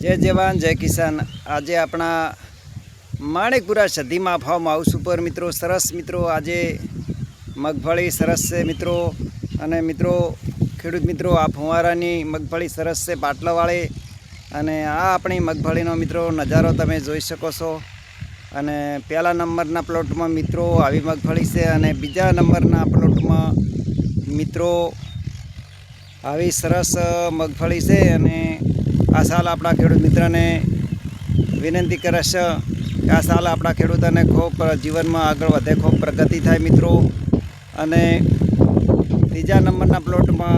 जय जवान जय किसान। आज अपना माणिकपुरा सधीमा फार्म हाउस पर मित्रों सरस मित्रों आज मगफળી सरस से मित्रों अने मित्रों खेडूत मित्रों आ फुवारानी मगफળી सरस से पाटलावाड़ी अने आ अपनी मगफળીનો मित्रों नजारो तमे जोई शको छो। अने पहला नंबरना प्लॉटमां मित्रों आवी मगफળી छे अने बीजा नंबरना प्लॉटमां मित्रों आवी सरस मगफળી छे। अने आ साल अपना खेडूत मित्रने विनंती करेश कि आ साल अपना खेडूतोने खूब जीवन में आगळ वधे, खूब प्रगति थाय मित्रों। अने तीजा नंबरना प्लॉट में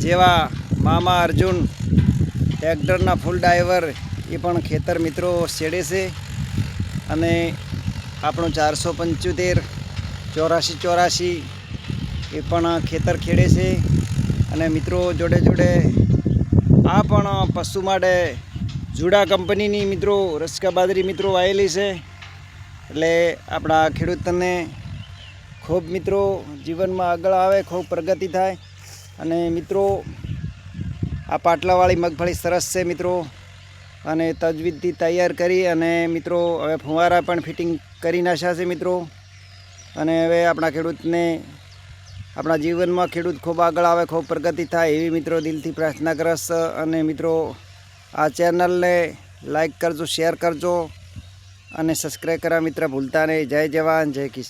जेवा मामा अर्जुन ट्रेक्टरना फूल ड्राइवर ये पण खेतर मित्रों छेड़े से। अने आपणो 475 84 ये पण खेतर खेड़े से। अने मित्रों जोड़े जोड़े आ पण पशु माटे जूड़ा कंपनी मित्रों रसका बाजरी मित्रों आवेली है। एटले आपणा खेडूतोने खूब मित्रों जीवन में आगळ आवे, खूब प्रगति थाय। अने मित्रों आ पाटलावाड़ी मगफળી सरस है मित्रों अने तजवीजथी तैयार करी अने मित्रों हवे फुवारा पण फिटिंग करी नाख्या छे मित्रों। अने हवे आपणा खेडूतने अपना जीवन में खेडूत खूब आगळ आवे, खूब प्रगति थाय एवी मित्रों दिलथी प्रार्थना करस। अने मित्रों आ चेनल ने लाइक करजो, शेर करजो अने सब्सक्राइब करा मित्र भूलता नहीं। जय जवान जय किसान।